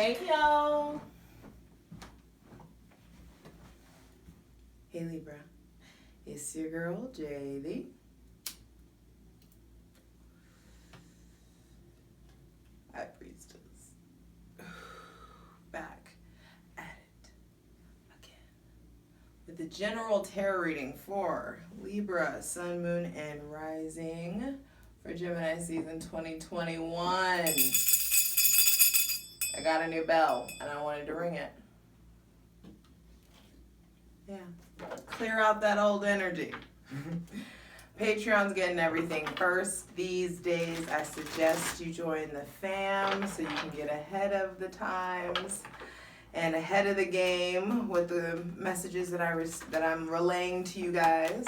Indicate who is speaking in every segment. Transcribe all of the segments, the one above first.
Speaker 1: Hey, y'all. Hey, Libra. It's your girl, JV. High Priestess. Back at it again with the general tarot reading for Libra, Sun, Moon, and Rising for Gemini season 2021. I got a new bell and I wanted to ring it. Yeah. Clear out that old energy. Patreon's getting everything first these days. I suggest you join the fam so you can get ahead of the times and ahead of the game with the messages that I'm relaying to you guys.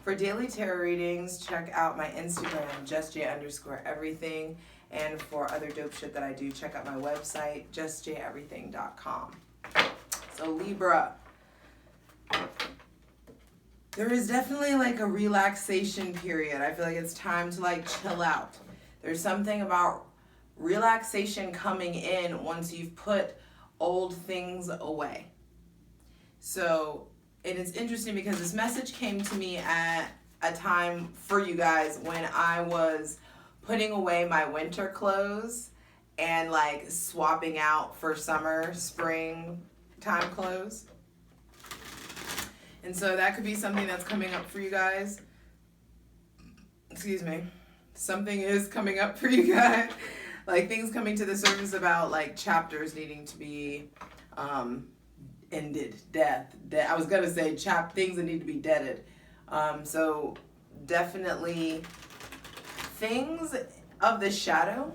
Speaker 1: For daily tarot readings, check out my Instagram, justj_everything. And for other dope shit that I do, check out my website, justjeverything.com. So Libra, there is definitely like a relaxation period. I feel like it's time to like chill out. There's something about relaxation coming in once you've put old things away. So, and it's interesting because this message came to me at a time for you guys when I was putting away my winter clothes and like swapping out for summer, spring time clothes. And so that could be something that's coming up for you guys. Excuse me. Something is coming up for you guys. Like things coming to the surface about like chapters needing to be ended. Death. I was going to say things that need to be deaded. So definitely things of the shadow.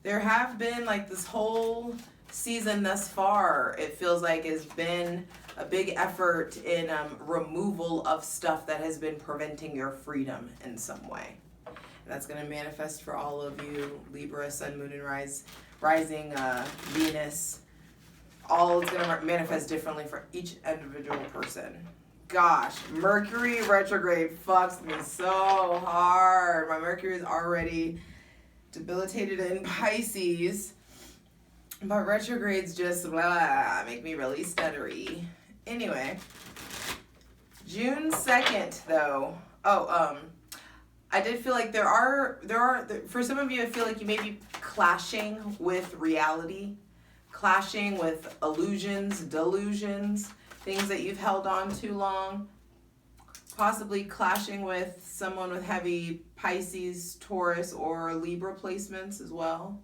Speaker 1: There have been like this whole season thus far, it feels like has been a big effort in removal of stuff that has been preventing your freedom in some way. And that's going to manifest for all of you, Libra, Sun, Moon, and Rising, Venus. All is going to manifest differently for each individual person. Gosh, Mercury retrograde fucks me so hard. My Mercury is already debilitated in Pisces. But retrogrades just make me really stuttery. Anyway, June 2nd though. I did feel like there are for some of you, I feel like you may be clashing with reality, clashing with illusions, delusions, things that you've held on too long, possibly clashing with someone with heavy Pisces, Taurus, or Libra placements as well.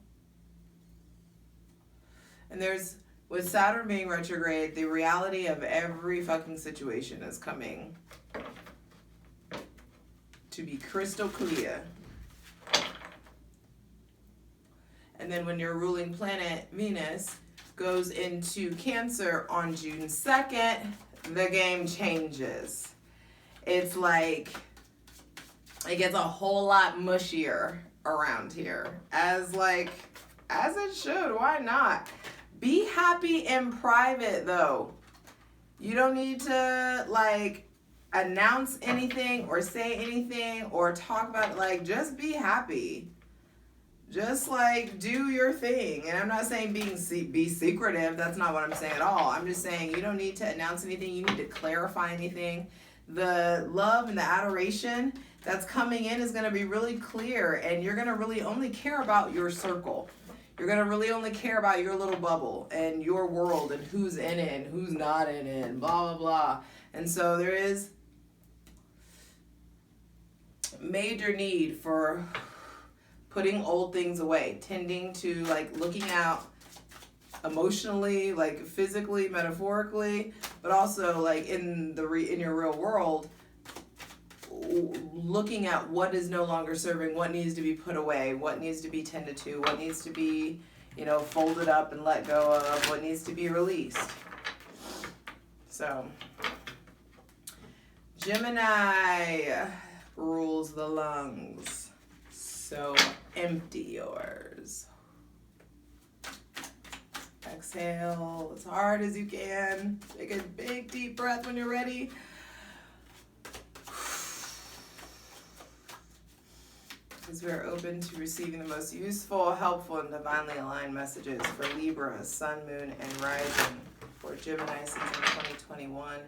Speaker 1: And there's, with Saturn being retrograde, the reality of every fucking situation is coming to be crystal clear. And then when your ruling planet, Venus, goes into Cancer on June 2nd, the game changes. It's like, it gets a whole lot mushier around here. As it should, why not? Be happy in private though. You don't need to like announce anything or say anything or talk about it. Like just be happy. Just like do your thing. And I'm not saying be secretive. That's not what I'm saying at all. I'm just saying you don't need to announce anything. You need to clarify anything. The love and the adoration that's coming in is going to be really clear, and you're going to really only care about your circle. You're going to really only care about your little bubble and your world and who's in it and who's not in it and blah, blah, blah. And so there is major need for putting old things away, tending to like looking out emotionally, like physically, metaphorically, but also like in your real world, looking at what is no longer serving, what needs to be put away, what needs to be tended to, what needs to be, folded up and let go of, what needs to be released. So, Gemini rules the lungs. So, empty yours. Exhale as hard as you can. Take a big deep breath when you're ready. Because we're open to receiving the most useful, helpful, and divinely aligned messages for Libra, Sun, Moon, and Rising for Gemini season 2021.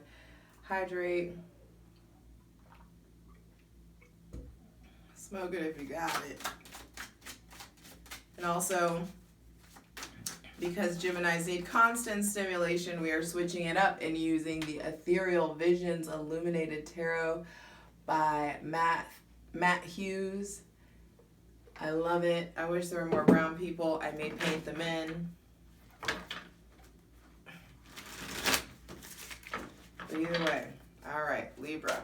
Speaker 1: Hydrate. Smoke it if you got it. And also, because Geminis need constant stimulation, we are switching it up and using the Ethereal Visions Illuminated Tarot by Matt Hughes. I love it. I wish there were more brown people. I may paint them in. But either way. All right, Libra.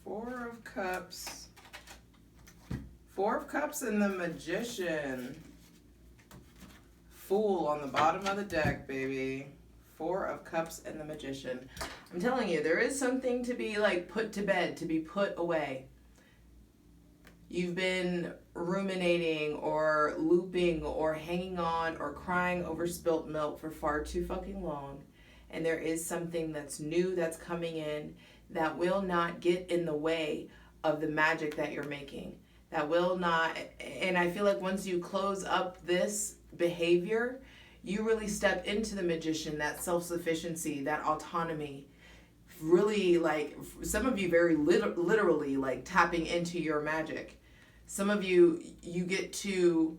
Speaker 1: Four of Cups. Four of Cups and the Magician. Fool on the bottom of the deck, baby. Four of Cups and the Magician. I'm telling you, there is something to be like put to bed, to be put away. You've been ruminating or looping or hanging on or crying over spilt milk for far too fucking long. And there is something that's new that's coming in that will not get in the way of the magic that you're making. That will not, and I feel like once you close up this behavior, you really step into the Magician, that self-sufficiency, that autonomy. Really, like, some of you very literally, like, tapping into your magic. Some of you, you get to,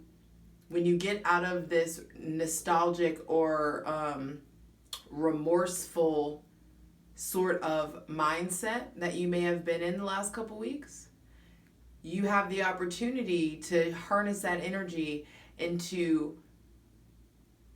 Speaker 1: when you get out of this nostalgic or remorseful sort of mindset that you may have been in the last couple weeks, you have the opportunity to harness that energy into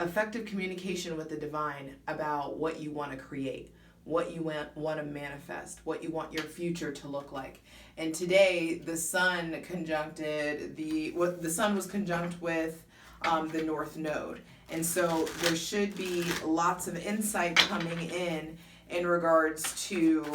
Speaker 1: effective communication with the divine about what you want to create, what you want to manifest, what you want your future to look like. And today, the sun conjuncted the sun was conjunct with the North Node, and so there should be lots of insight coming in regards to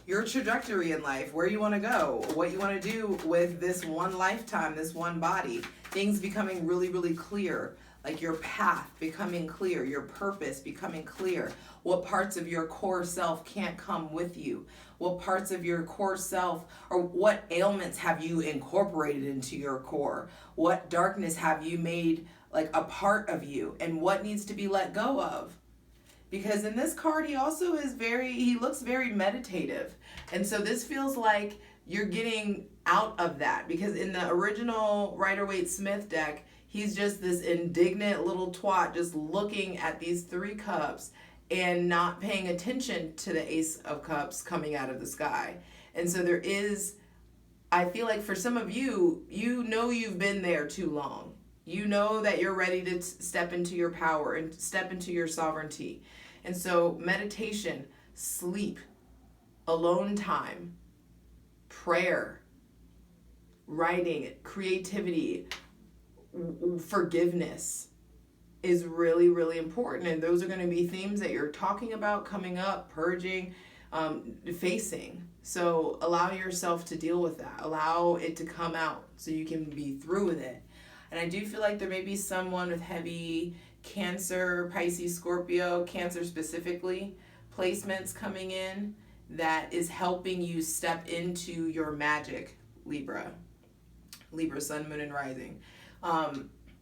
Speaker 1: your trajectory in life, where you want to go, what you want to do with this one lifetime, this one body. Things becoming really, really clear, like your path becoming clear, your purpose becoming clear, what parts of your core self can't come with you, what parts of your core self, or what ailments have you incorporated into your core, what darkness have you made like a part of you, and what needs to be let go of. Because in this card, he also is he looks very meditative. And so this feels like you're getting out of that. Because in the original Rider-Waite-Smith deck, he's just this indignant little twat just looking at these three cups and not paying attention to the Ace of Cups coming out of the sky. And so there is, I feel like for some of you, you know you've been there too long. You know that you're ready to step into your power and step into your sovereignty. And so meditation, sleep, alone time, prayer, writing, creativity, forgiveness is really, really important. And those are going to be themes that you're talking about, coming up, purging, facing. So allow yourself to deal with that. Allow it to come out so you can be through with it. And I do feel like there may be someone with heavy Cancer, Pisces, Scorpio, Cancer specifically, placements coming in that is helping you step into your magic, Libra, Sun, Moon, and Rising.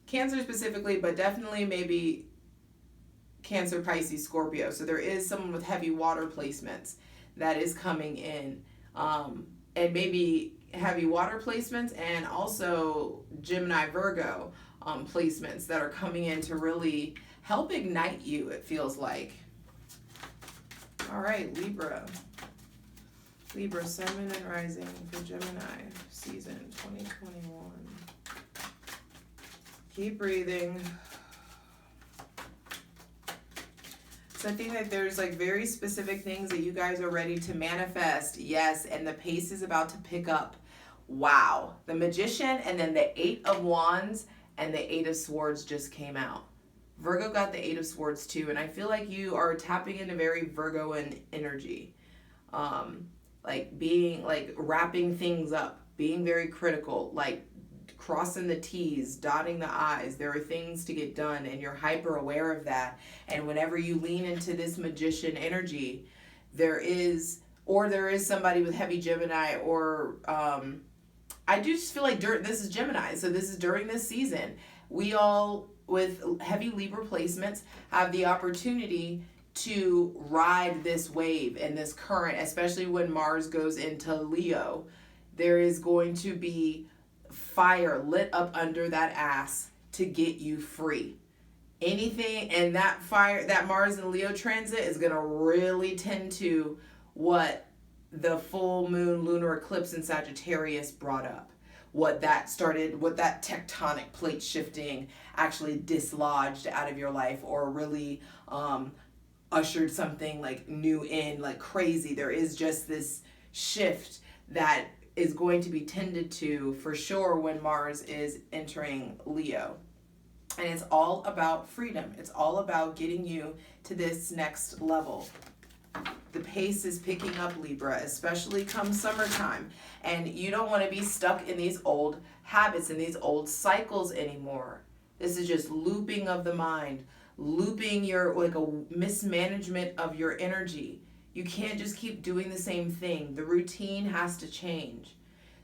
Speaker 1: Cancer specifically, but definitely maybe Cancer, Pisces, Scorpio. So there is someone with heavy water placements that is coming in. And maybe heavy water placements and also Gemini, Virgo placements that are coming in to really help ignite you, it feels like. All right, Libra. Libra, Sun, Moon, and Rising for Gemini season 2021. Keep breathing. So I think that there's like very specific things that you guys are ready to manifest. Yes, and the pace is about to pick up. Wow. The Magician and then the Eight of Wands and the Eight of Swords just came out. Virgo got the Eight of Swords too, and I feel like you are tapping into very Virgoan energy. Like being, like wrapping things up, being very critical, like crossing the T's, dotting the I's. There are things to get done, and you're hyper aware of that. And whenever you lean into this magician energy, there is somebody with heavy Gemini, or I do just feel like this is Gemini, so this is during this season. We all, with heavy Libra placements, have the opportunity to ride this wave and this current, especially when Mars goes into Leo. There is going to be fire lit up under that ass to get you free. Anything, and that fire, that Mars and Leo transit is going to really tend to what the full moon lunar eclipse in Sagittarius brought up. What that tectonic plate shifting actually dislodged out of your life, or really ushered something like new in, like crazy. There is just this shift that is going to be tended to for sure when Mars is entering Leo. And it's all about freedom. It's all about getting you to this next level. The pace is picking up, Libra, especially come summertime. And you don't want to be stuck in these old habits and these old cycles anymore. This is just looping of the mind, looping like a mismanagement of your energy. You can't just keep doing the same thing. The routine has to change.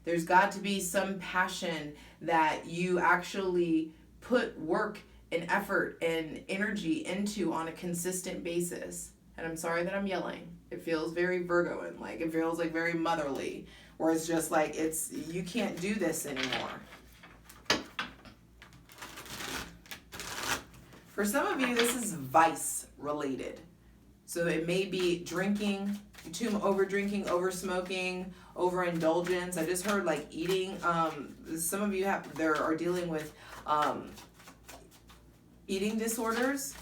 Speaker 1: There's got to be some passion that you actually put work and effort and energy into on a consistent basis. And I'm sorry that I'm yelling. It feels very Virgoan, like it feels like very motherly, where it's just like you can't do this anymore. For some of you, this is vice related. So it may be drinking, over drinking, over smoking, overindulgence. I just heard like eating. Some of you are dealing with eating disorders.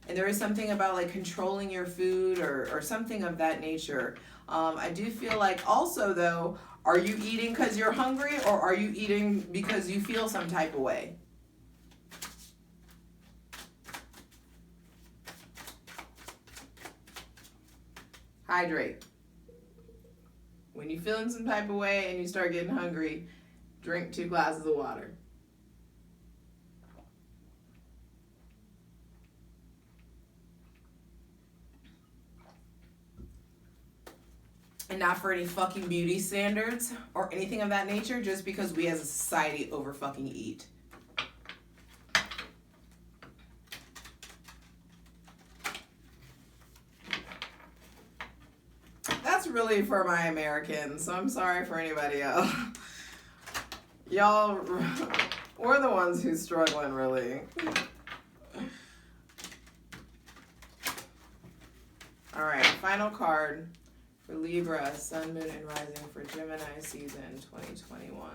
Speaker 1: And there is something about like controlling your food or something of that nature. I do feel like also though, are you eating because you're hungry, or are you eating because you feel some type of way? Hydrate. When you're feeling some type of way and you start getting hungry, drink 2 glasses of water. And not for any fucking beauty standards or anything of that nature, just because we as a society over fucking eat. That's really for my Americans, so I'm sorry for anybody else. Y'all, we're the ones who's struggling, really. All right, final card. For Libra, Sun, Moon, and Rising for Gemini season 2021.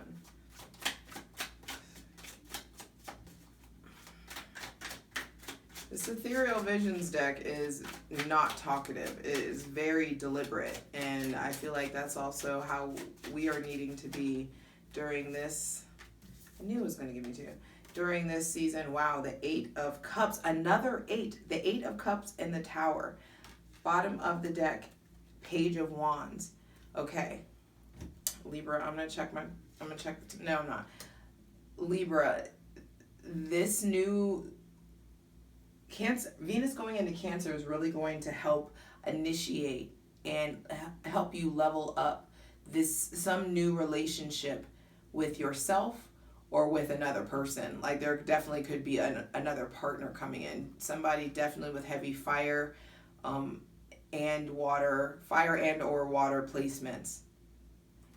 Speaker 1: This Ethereal Visions deck is not talkative. It is very deliberate. And I feel like that's also how we are needing to be during this. I knew it was going to give me 2. During this season. Wow, the 8 of Cups. Another 8. The 8 of Cups and the Tower. Bottom of the deck. Page of Wands. Okay. Libra, I'm going to check. No, I'm not. Libra, this new Cancer, Venus going into Cancer is really going to help initiate and help you level up some new relationship with yourself or with another person. Like there definitely could be another partner coming in. Somebody definitely with heavy fire, and water, fire and or water placements.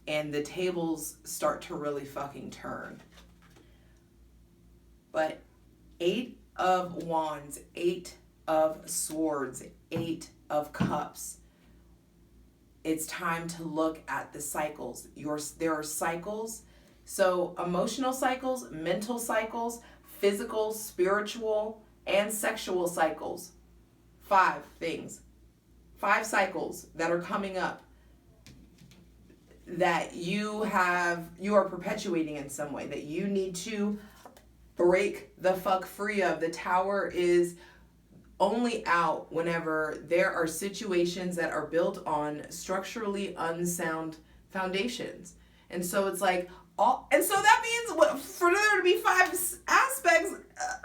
Speaker 1: And the tables start to really fucking turn. But 8 of Wands, 8 of Swords, 8 of Cups. It's time to look at the cycles. There are cycles. So emotional cycles, mental cycles, physical, spiritual, and sexual cycles. 5 things. 5 cycles that are coming up that you are perpetuating in some way, that you need to break the fuck free of. The Tower is only out whenever there are situations that are built on structurally unsound foundations. And so it's like And so that means for there to be 5 aspects,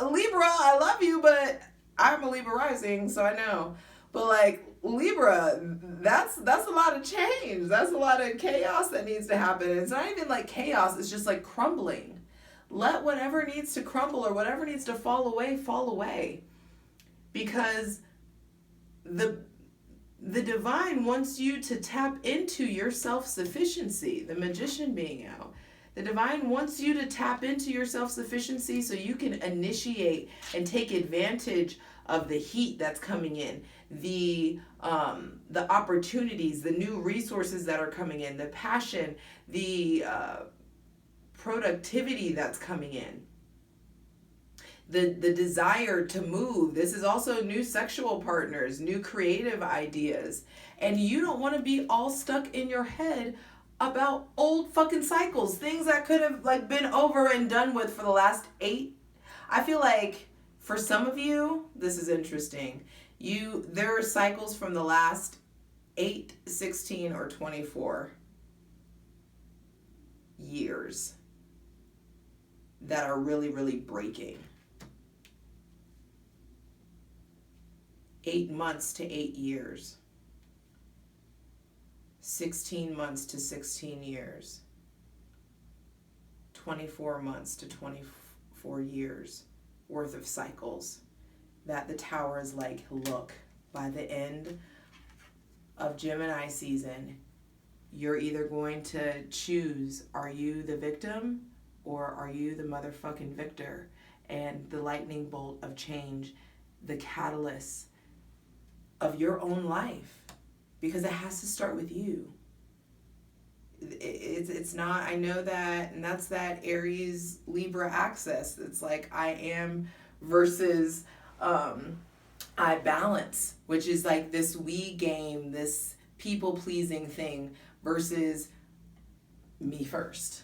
Speaker 1: Libra, I love you, but I'm a Libra rising, so I know. But like Libra, that's a lot of change. That's a lot of chaos that needs to happen. It's not even like chaos, it's just like crumbling. Let whatever needs to crumble or whatever needs to fall away. Because the divine wants you to tap into your self-sufficiency, the magician being out. The divine wants you to tap into your self-sufficiency so you can initiate and take advantage of the heat that's coming in, the opportunities, the new resources that are coming in, the passion, the productivity that's coming in, the desire to move. This is also new sexual partners, new creative ideas. And you don't want to be all stuck in your head about old fucking cycles, things that could have like been over and done with for the last 8. I feel like for some of you, this is interesting. There are cycles from the last 8, 16, or 24 years that are really, really breaking. 8 months to 8 years. 16 months to 16 years. 24 months to 24 years worth of cycles that the tower is like, look, by the end of Gemini season, you're either going to choose, are you the victim or are you the motherfucking victor? And the lightning bolt of change, the catalyst of your own life, because it has to start with you. It's not, I know that, and that's that Aries Libra axis. It's like I am versus I balance, which is like this we game, this people pleasing thing versus me first.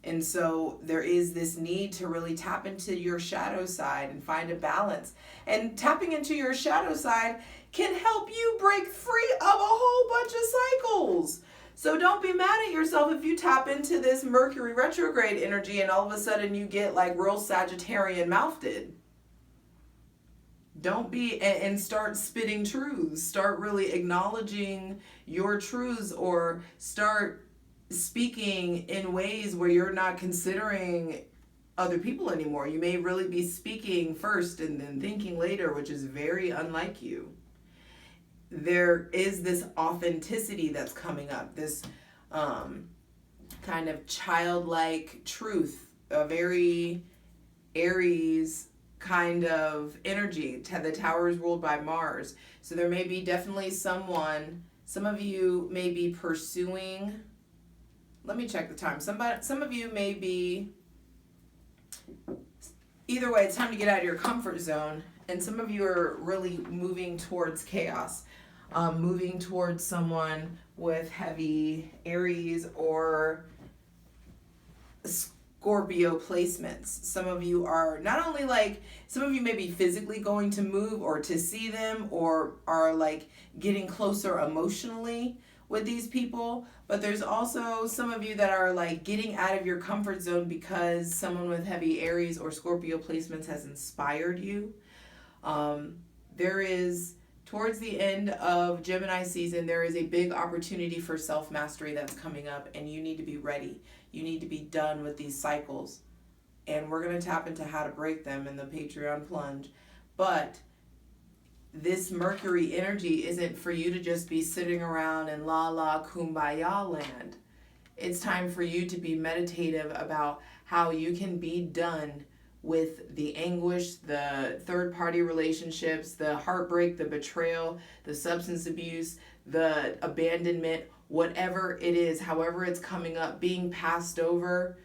Speaker 1: And so there is this need to really tap into your shadow side and find a balance. And tapping into your shadow side can help you break free of a whole bunch of cycles. So don't be mad at yourself if you tap into this Mercury retrograde energy and all of a sudden you get like real Sagittarian mouthed. Don't be, and start spitting truths. Start really acknowledging your truths, or start speaking in ways where you're not considering other people anymore. You may really be speaking first and then thinking later, which is very unlike you. There is this authenticity that's coming up, this kind of childlike truth, a very Aries kind of energy. The tower is ruled by Mars. So there may be definitely some of you may be pursuing, let me check the time. Some of you may be, either way, it's time to get out of your comfort zone. And some of you are really moving towards chaos, moving towards someone with heavy Aries or Scorpio placements. Some of you are not only like, some of you may be physically going to move or to see them, or are like getting closer emotionally with these people, but there's also some of you that are like getting out of your comfort zone because someone with heavy Aries or Scorpio placements has inspired you. There is, towards the end of Gemini season, there is a big opportunity for self-mastery that's coming up, and you need to be ready. You need to be done with these cycles. And we're going to tap into how to break them in the Patreon plunge. But this Mercury energy isn't for you to just be sitting around in la la kumbaya land. It's time for you to be meditative about how you can be done with the anguish, the third-party relationships, the heartbreak, the betrayal, the substance abuse, the abandonment, whatever it is, however it's coming up, being passed over.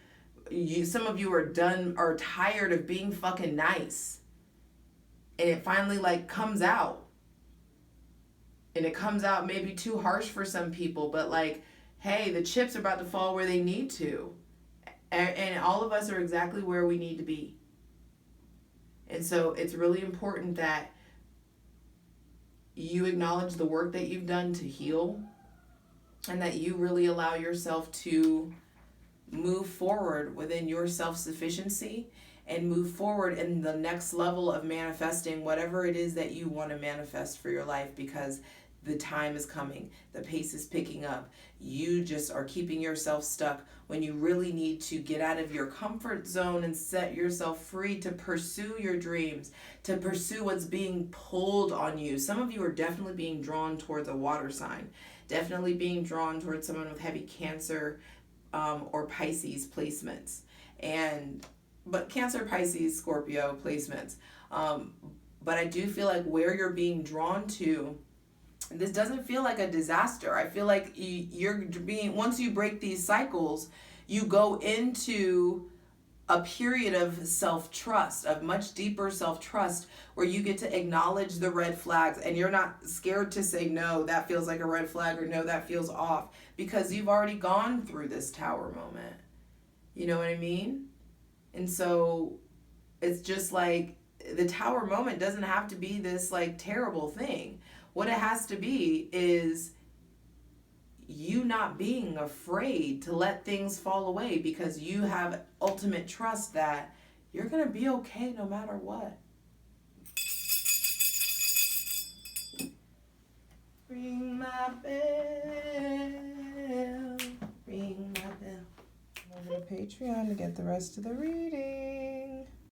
Speaker 1: Some of you are tired of being fucking nice. And it finally like comes out. And it comes out maybe too harsh for some people, but like, hey, the chips are about to fall where they need to. And all of us are exactly where we need to be. And so it's really important that you acknowledge the work that you've done to heal, and that you really allow yourself to move forward within your self-sufficiency and move forward in the next level of manifesting whatever it is that you want to manifest for your life, because the time is coming. The pace is picking up. You just are keeping yourself stuck when you really need to get out of your comfort zone and set yourself free to pursue your dreams, to pursue what's being pulled on you. Some of you are definitely being drawn towards a water sign, definitely being drawn towards someone with heavy Cancer or Pisces placements. But Cancer, Pisces, Scorpio placements. But I do feel like where you're being drawn to, this doesn't feel like a disaster. I feel like you're being, once you break these cycles, you go into a period of self-trust, of much deeper self-trust, where you get to acknowledge the red flags and you're not scared to say, no, that feels like a red flag, or no, that feels off, because you've already gone through this tower moment. You know what I mean? And so it's just like the tower moment doesn't have to be this like terrible thing. What it has to be is you not being afraid to let things fall away, because you have ultimate trust that you're going to be okay no matter what. Ring my bell, ring my bell. Over to Patreon to get the rest of the reading.